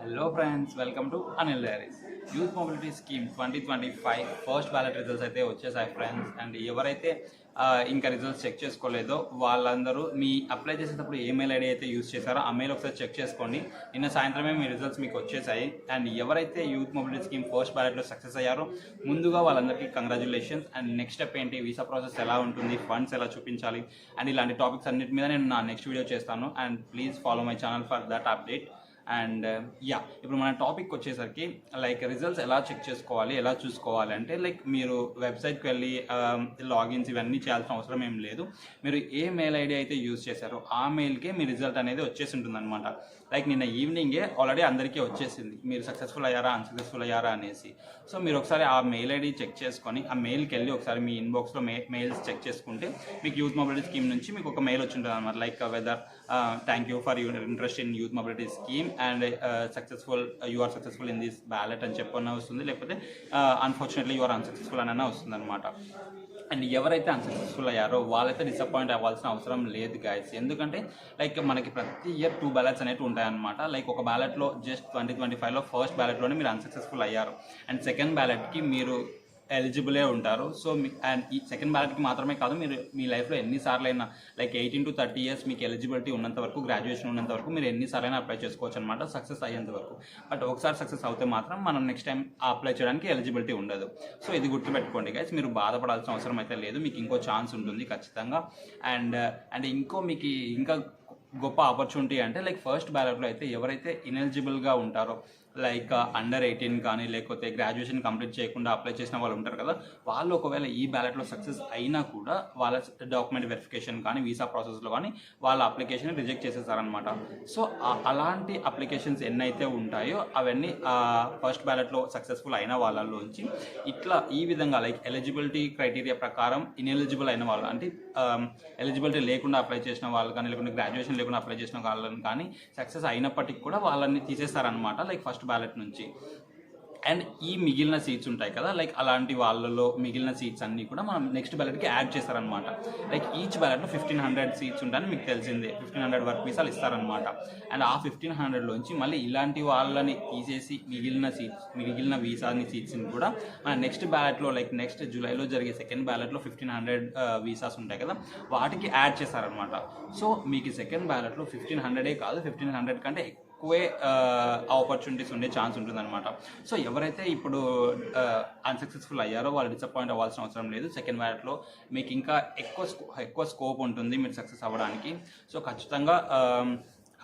Hello friends, welcome to Anil Diaries. Youth mobility scheme 2025 first ballot results అయితే వచ్చేసాయి friends. And ఎవరైతే ఇంకా results check చేసుకోలేదో వాళ్ళందరూ మీ apply చేసేటప్పుడు ఏ మెయిల్ ఐడి అయితే యూజ్ చేశారో ఆ మెయిల్ ఒకసారి చెక్ చేసుకోండి. నిన్న సాయంత్రమే మీ రిజల్ట్స్ మీకు వచ్చేసాయి. అండ్ ఎవరైతే యూత్ మొబిలిటీ స్కీమ్ ఫస్ట్ బ్యాలెట్లో సక్సెస్ అయ్యారో ముందుగా వాళ్ళందరికీ కంగ్రాచులేషన్స్. అండ్ నెక్స్ట్ స్టెప్ ఏంటి, వీసా ప్రాసెస్ ఎలా ఉంటుంది, ఫండ్స్ ఎలా చూపించాలి అండ్ ఇలాంటి టాపిక్స్ అన్నిటి మీద నేను నా నెక్స్ట్ వీడియో చేస్తాను. And please follow my channel for that update. And ఇప్పుడు మన టాపిక్ వచ్చేసరికి లైక్ రిజల్ట్స్ ఎలా చెక్ చేసుకోవాలి, ఎలా చూసుకోవాలి అంటే లైక్ మీరు వెబ్సైట్కి వెళ్ళి లాగిన్స్ ఇవన్నీ చేయాల్సిన అవసరం ఏం లేదు. మీరు ఏ మెయిల్ ఐడి అయితే యూజ్ చేశారో ఆ మెయిల్కే మీ రిజల్ట్ అనేది వచ్చేసి ఉంటుంది అనమాట. లైక్ నిన్న ఈవినింగే ఆల్రెడీ అందరికీ వచ్చేసింది మీరు సక్సెస్ఫుల్ అయ్యారా అన్సక్సెస్ఫుల్ అయ్యారా అనేసి. సో మీరు ఒకసారి ఆ మెయిల్ ఐడి చెక్ చేసుకొని ఆ మెయిల్కి వెళ్ళి ఒకసారి మీ ఇన్బాక్స్లో మెయిల్స్ చెక్ చేసుకుంటే మీకు యూత్ మొబిలిటీ స్కీమ్ నుంచి మీకు ఒక మెయిల్ వచ్చి ఉంటుంది అనమాట. Like whether thank you for your interest in youth mobility scheme and you are successful in this ballot అని చెప్పన్న వస్తుంది, లేకపోతే అన్ఫార్చునేట్లీ యు ఆర్ అన్సక్సెస్ఫుల్ అని వస్తుంది అనమాట. అండ్ ఎవరైతే అన్సక్సెస్ఫుల్ అయ్యారో వాళ్ళైతే డిసప్పాయింట్ అవ్వాల్సిన అవసరం లేదు గైస్. ఎందుకంటే లైక్ మనకి ప్రతి ఇయర్ 2 బ్యాలెట్స్ అనేవి ఉంటాయన్నమాట. లైక్ ఒక బ్యాలెట్లో జస్ట్ 2025లో ఫస్ట్ బ్యాలెట్లోనే మీరు అన్సక్సెస్ఫుల్ అయ్యారు అండ్ సెకండ్ బ్యాలెట్కి మీరు ఎలిజిబులే ఉంటారు. సో అండ్ ఈ సెకండ్ బ్యాలెట్కి మాత్రమే కాదు, మీరు మీ లైఫ్లో ఎన్నిసార్లు అయినా లైక్ 18 to 30 years మీకు ఎలిజిబిలిటీ ఉన్నంత వరకు, గ్రాడ్యుయేషన్ ఉన్నంత వరకు మీరు ఎన్నిసార్లు అయినా అప్లై చేసుకోవచ్చు అనమాట సక్సెస్ అయ్యేంత వరకు. బట్ ఒకసారి సక్సెస్ అవుతే మాత్రం మనం నెక్స్ట్ టైం అప్లై చేయడానికి ఎలిజిబిలిటీ ఉండదు. సో ఇది గుర్తుపెట్టుకోండి గైస్, మీరు బాధపడాల్సిన అవసరం అయితే లేదు, మీకు ఇంకో ఛాన్స్ ఉంటుంది ఖచ్చితంగా. అండ్ మీకు ఇంకా గొప్ప ఆపర్చునిటీ అంటే లైక్ ఫస్ట్ బ్యాలెట్లో అయితే ఎవరైతే ఇనెలిజిబుల్గా ఉంటారో లైక్ అండర్ 18 కానీ లేకపోతే గ్రాడ్యుయేషన్ కంప్లీట్ చేయకుండా అప్లై చేసిన వాళ్ళు ఉంటారు కదా, వాళ్ళు ఒకవేళ ఈ బ్యాలెట్లో సక్సెస్ అయినా కూడా వాళ్ళ డాక్యుమెంట్ వెరిఫికేషన్ కానీ వీసా ప్రాసెస్లో కానీ వాళ్ళ అప్లికేషన్ రిజెక్ట్ చేసేసారనమాట. సో అలాంటి అప్లికేషన్స్ ఎన్నైతే ఉంటాయో అవన్నీ ఫస్ట్ బ్యాలెట్లో సక్సెస్ఫుల్ అయిన వాళ్ళలోంచి ఇట్లా ఈ విధంగా లైక్ ఎలిజిబిలిటీ క్రైటీరియా ప్రకారం ఇన్ఎలిజిబుల్ అయిన వాళ్ళు అంటే ఎలిజిబిలిటీ లేకుండా అప్లై చేసిన వాళ్ళు కానీ లేకుంటే గ్రాడ్యుయేషన్ లేకుండా అప్లై చేసిన వాళ్ళని కానీ సక్సెస్ అయినప్పటికీ కూడా వాళ్ళని తీసేస్తారనమాట లైక్ ఫస్ట్ బ్యాలెట్ నుంచి. అండ్ ఈ మిగిలిన సీట్స్ ఉంటాయి కదా, లైక్ అలాంటి వాళ్ళలో మిగిలిన సీట్స్ అన్నీ కూడా మనం నెక్స్ట్ బ్యాలెట్కి యాడ్ చేస్తారనమాట. లైక్ ఈచ్ బ్యాలెట్లో 1500 సీట్స్ ఉంటాయని మీకు తెలిసిందే, 1500 వర్క్ వీసాలు ఇస్తారనమాట. అండ్ ఆ 1500లోంచి మళ్ళీ ఇలాంటి వాళ్ళని తీసేసి మిగిలిన వీసాని సీట్స్ని కూడా మన నెక్స్ట్ బ్యాలెట్లో లైక్ నెక్స్ట్ జూలైలో జరిగే సెకండ్ బ్యాలెట్లో 1500 వీసాస్ ఉంటాయి కదా వాటికి యాడ్ చేస్తారనమాట. సో మీకు సెకండ్ బ్యాలెట్లో 1500 కాదు 1500 కంటే ఎక్కువే ఆపర్చునిటీస్ ఉండే ఛాన్స్ ఉంటుందన్నమాట. సో ఎవరైతే ఇప్పుడు అన్సక్సెస్ఫుల్ అయ్యారో వాళ్ళు డిసప్పాయింట్ అవ్వాల్సిన అవసరం లేదు. సెకండ్ బ్యాలెట్లో మీకు ఇంకా ఎక్కువ స్కోప్ ఉంటుంది మీరు సక్సెస్ అవ్వడానికి. సో ఖచ్చితంగా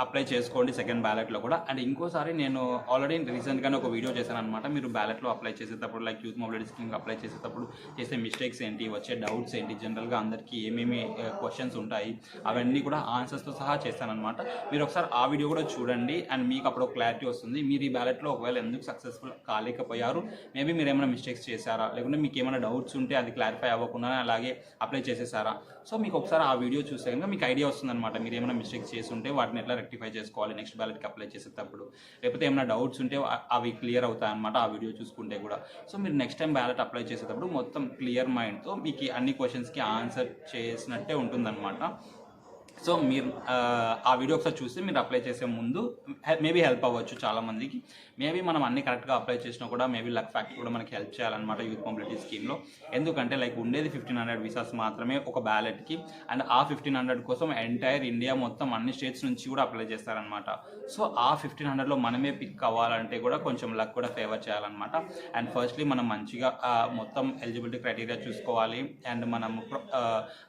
అప్లై చేసుకోండి సెకండ్ బ్యాలెట్లో కూడా. అండ్ ఇంకోసారి నేను ఆల్రెడీ రీసెంట్గానే ఒక వీడియో చేశాను అనమాట. మీరు బ్యాలెట్లో అప్లై చేసేటప్పుడు లైక్ యూత్ మొబిలిటీ స్కీమ్కి అప్లై చేసేటప్పుడు చేసే మిస్టేక్స్ ఏంటి, వచ్చే డౌట్స్ ఏంటి, జనరల్గా అందరికీ ఏమేమి క్వశ్చన్స్ ఉంటాయి అవన్నీ కూడా ఆన్సర్స్తో సహా చేస్తానమాట. మీరు ఒకసారి ఆ వీడియో కూడా చూడండి అండ్ మీకు అప్పుడు క్లారిటీ వస్తుంది. మీరు ఈ బ్యాలెట్లో ఒకవేళ ఎందుకు సక్సెస్ఫుల్ కాలేకపోయారు, మేబీ మీరు ఏమైనా మిస్టేక్స్ చేశారా, లేకుంటే మీకు ఏమైనా డౌట్స్ ఉంటే అది క్లారిఫై అవ్వకుండా అలాగే అప్లై చేసేసారా. సో మీకు ఒకసారి ఆ వీడియో చూస్తే కనుక మీకు ఐడియా వస్తుందన్నమాట. మీరు ఏమైనా మిస్టేక్స్ చేస్తుంటే వాటిని ఎట్లా రెక్టిఫై చేసుకోవాలి నెక్స్ట్ బ్యాలెట్కి అప్లై చేసేటప్పుడు, లేకపోతే ఏమైనా డౌట్స్ ఉంటే అవి క్లియర్ అవుతాయన్నమాట ఆ వీడియో చూసుకుంటే కూడా. సో మీరు నెక్స్ట్ టైం బ్యాలెట్ అప్లై చేసేటప్పుడు మొత్తం క్లియర్ మైండ్తో మీకు అన్ని క్వశ్చన్స్కి ఆన్సర్ చేసినట్టే ఉంటుందన్నమాట. సో మీరు ఆ వీడియో ఒకసారి చూస్తే మీరు అప్లై చేసే ముందు మేబీ హెల్ప్ అవ్వచ్చు చాలామందికి. మేబీ మనం అన్ని కరెక్ట్గా అప్లై చేసినా కూడా మేబీ లక్ ఫ్యాక్టర్ కూడా మనకి హెల్ప్ చేయాలన్నమాట యూత్ మొబిలిటీ స్కీమ్లో. ఎందుకంటే లైక్ ఉండేది 1500 వీసాస్ మాత్రమే ఒక బ్యాలెట్కి. అండ్ ఆ 1500 కోసం ఎంటైర్ ఇండియా మొత్తం అన్ని స్టేట్స్ నుంచి కూడా అప్లై చేస్తారనమాట. సో ఆ 1500లో మనమే పిక్ అవ్వాలంటే కూడా కొంచెం లక్ కూడా ఫేవర్ చేయాలన్నమాట. అండ్ ఫస్ట్లీ మనం మంచిగా మొత్తం ఎలిజిబిలిటీ క్రైటీరియా చూసుకోవాలి అండ్ మనం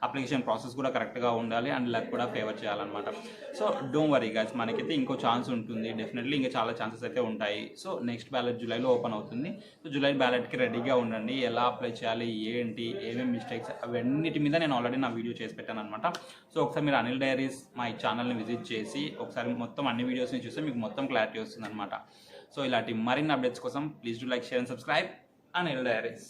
అప్లికేషన్ ప్రాసెస్ కూడా కరెక్ట్గా ఉండాలి అండ్ లక్ కూడా ఫేవర్ చేయాలన్నమాట. సో డోంట్ వరీ గైస్, మనకైతే ఇంకో ఛాన్స్ ఉంటుంది డెఫినెట్లీ, ఇంకా చాలా ఛాన్సెస్ అయితే ఉంటాయి. సో నెక్స్ట్ బ్యాలెట్ జూలైలో ఓపెన్ అవుతుంది. సో జూలై బ్యాలెట్కి రెడీగా ఉండండి. ఎలా అప్లై చేయాలి, ఏంటి, ఏమేమి మిస్టేక్స్ అవన్నిటి మీద నేను ఆల్రెడీ నా వీడియో చేసి పెట్టాను అనమాట. సో ఒకసారి మీరు అనిల్ డైరీస్ మా ఈ ఛానల్ని విజిట్ చేసి ఒకసారి మొత్తం అన్ని వీడియోస్ని చూస్తే మీకు మొత్తం క్లారిటీ వస్తుంది అనమాట. సో ఇలాంటి మరిన్ని అప్డేట్స్ కోసం please do like, share and subscribe Anil diaries.